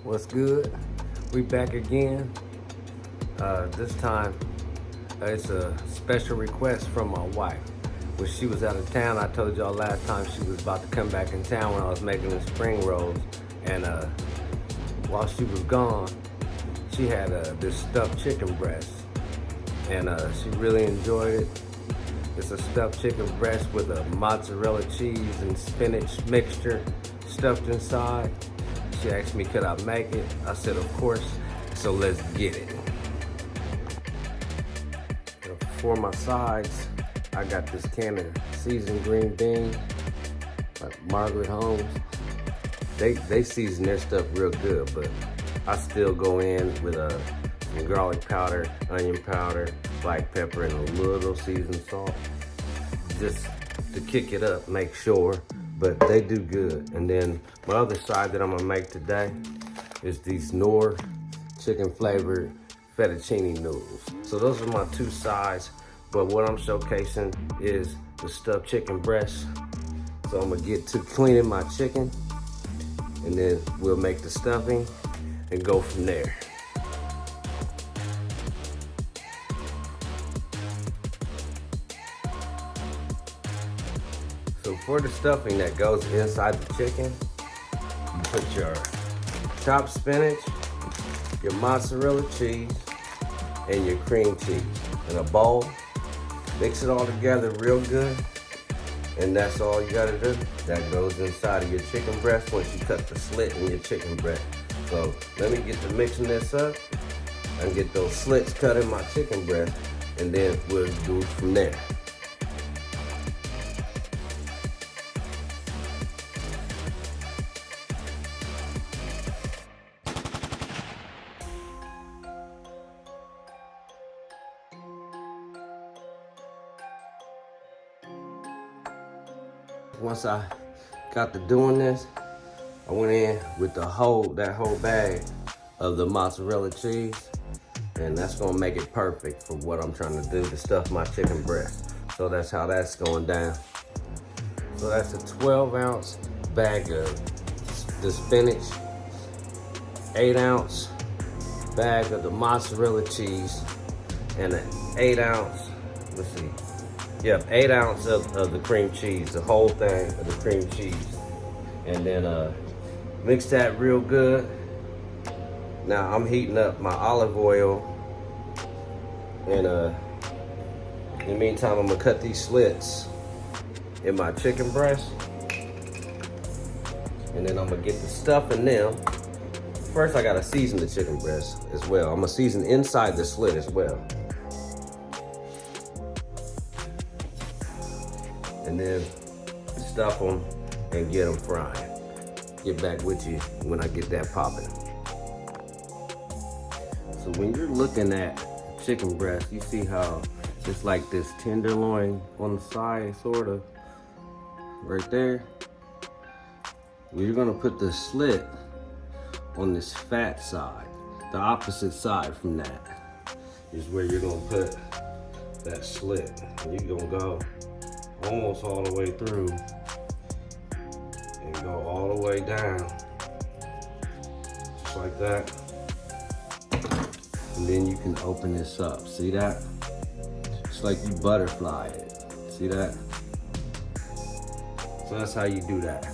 What's good? We back again. This time it's a special request from my wife. When she was out of town, I told y'all last time she was about to come back in town when I was making the spring rolls. And while she was gone, she had this stuffed chicken breast. And she really enjoyed it. It's a stuffed chicken breast with a mozzarella cheese and spinach mixture stuffed inside. She asked me could I make it. I said of course, so let's get it. For my sides, I got this can of seasoned green beans, like Margaret Holmes. They season their stuff real good, but I still go in with some garlic powder, onion powder, black pepper, and a little seasoned salt, just to kick it up, make sure. But they do good. And then my other side that I'm gonna make today is these Knorr chicken flavored fettuccine noodles. So those are my two sides, but what I'm showcasing is the stuffed chicken breast. So I'm gonna get to cleaning my chicken, and then we'll make the stuffing and go from there. So for the stuffing that goes inside the chicken, you put your chopped spinach, your mozzarella cheese, and your cream cheese in a bowl. Mix it all together real good, and that's all you gotta do. That goes inside of your chicken breast once you cut the slit in your chicken breast. So let me get to mixing this up and get those slits cut in my chicken breast, and then we'll do it from there. Once I got to doing this, I went in with that whole bag of the mozzarella cheese, and that's gonna make it perfect for what I'm trying to do to stuff my chicken breast. So that's how that's going down. So that's a 12-ounce bag of the spinach, 8-ounce bag of the mozzarella cheese, and an 8-ounce, let's see, yep, 8 ounces of the cream cheese, the whole thing of the cream cheese. And then mix that real good. Now I'm heating up my olive oil. And in the meantime, I'm gonna cut these slits in my chicken breast. And then I'm gonna get the stuff in them. First, I gotta season the chicken breast as well. I'm gonna season inside the slit as well. And then stuff them and get them frying. Get back with you when I get that popping. So when you're looking at chicken breast, you see how it's like this tenderloin on the side, sort of, right there. Well, you're gonna put the slit on this fat side. The opposite side from that is where you're gonna put that slit. And you're gonna go almost all the way through and go all the way down, just like that. And then you can open this up. See that? It's like you butterfly it. See that? So that's how you do that.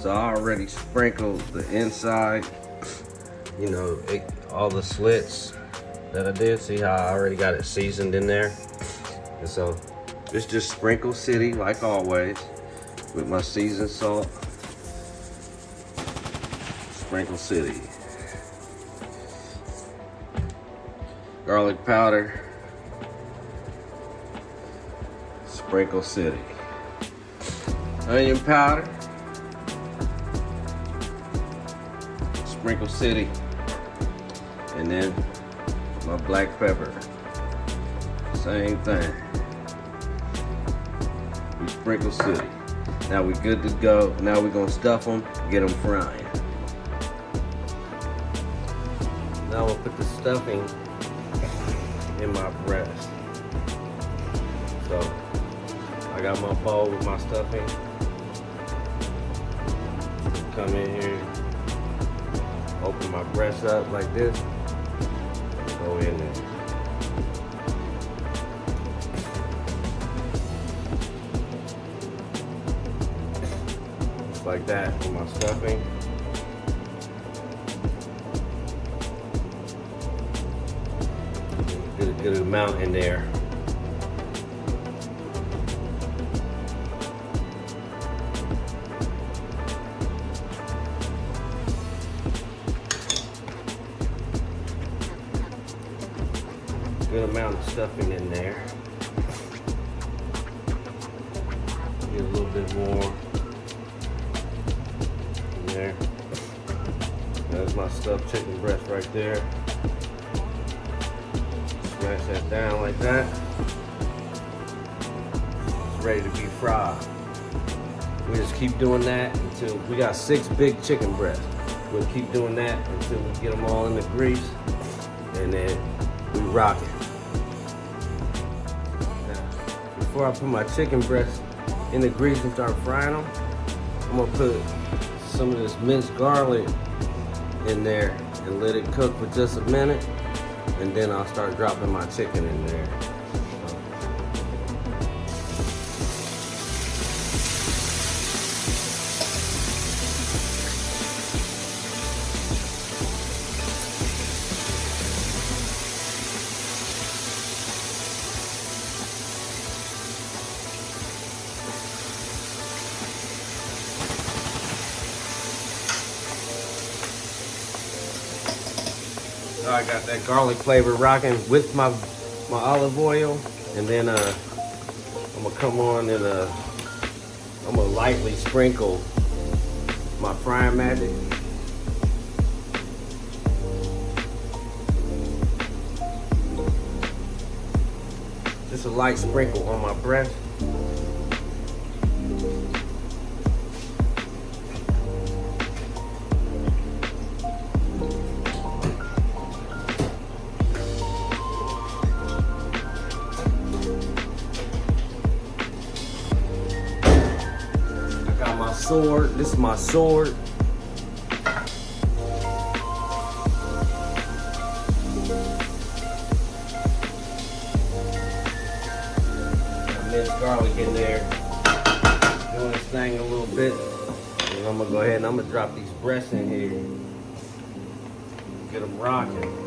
So I already sprinkled the inside, you know, all the slits that I did. See how I already got it seasoned in there? And so it's just Sprinkle City, like always, with my seasoned salt. Sprinkle City. Garlic powder. Sprinkle City. Onion powder. Sprinkle City. And then my black pepper. Same thing. We Sprinkle City. Now we good to go. Now we're gonna stuff them, get them frying. Now we'll put the stuffing in my breast. So I got my bowl with my stuffing. come in here, open my breast up like this, go in there. Just like that for my stuffing. Get a good amount in there. Good amount of stuffing in there. Get a little bit more in there. That's my stuffed chicken breast right there. Smash that down like that. It's ready to be fried. We just keep doing that until we got 6 big chicken breasts. We'll keep doing that until we get them all in the grease, and then we rock it. Before I put my chicken breast in the grease and start frying them, I'm gonna put some of this minced garlic in there and let it cook for just a minute, and then I'll start dropping my chicken in there. So I got that garlic flavor rocking with my olive oil, and then I'm gonna come on and I'm gonna lightly sprinkle my Frying Magic. Just a light sprinkle on my breast. Sword. This is my sword. Minced garlic in there, doing this thing a little bit, and I'm gonna go ahead and I'm gonna drop these breasts in here, get them rocking.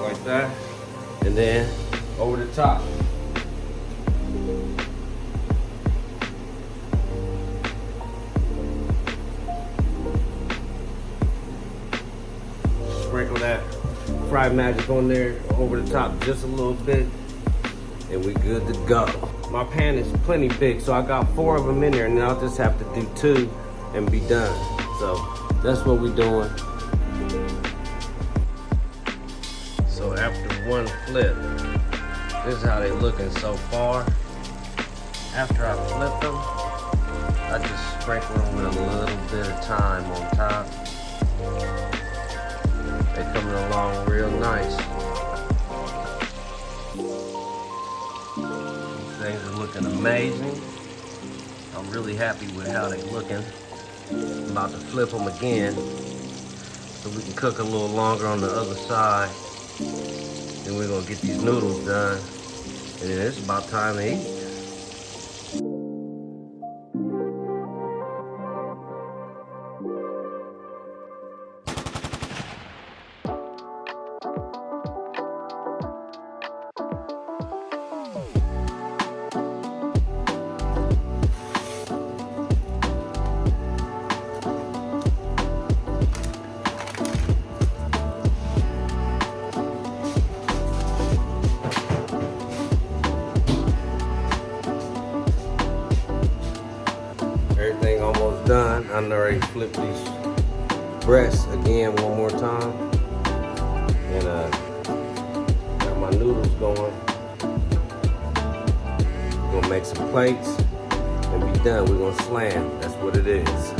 Like that, and then over the top. Sprinkle that Fried Magic on there over the top just a little bit, and we good to go. My pan is plenty big, so I got 4 of them in there, and then I'll just have to do 2 and be done. So that's what we're doing. So after one flip, this is how they looking so far. After I flip them, I just sprinkle them with a little bit of thyme on top. They coming along real nice. These things are looking amazing. I'm really happy with how they're looking. I'm about to flip them again so we can cook a little longer on the other side. Then we're gonna get these noodles done, and then it's about time to eat. Everything almost done. I'm already flipped these breasts again one more time, and got my noodles going. We're gonna make some plates and be done. We're gonna slam. That's what it is.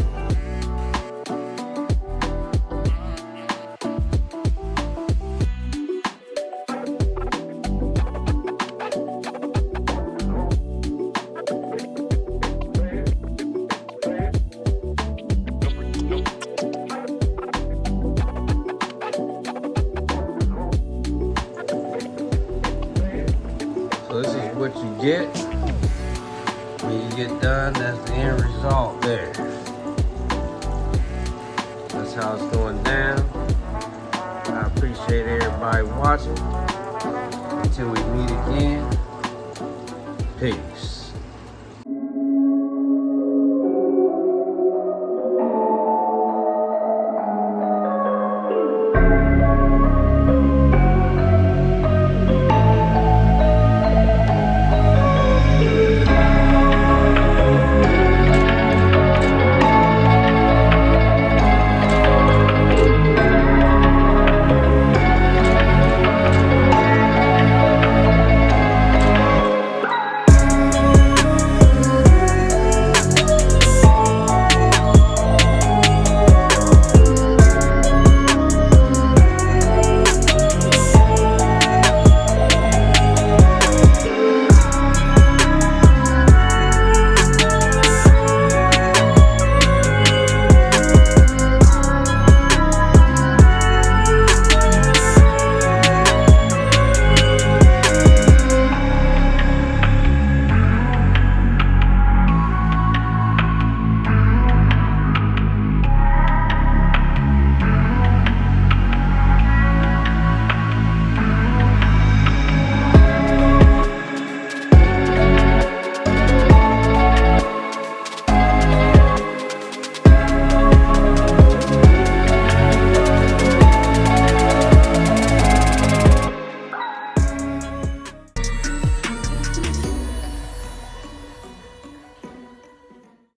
get. When you get done, that's the end result there. That's how it's going down. I appreciate everybody watching. Until we meet again, peace.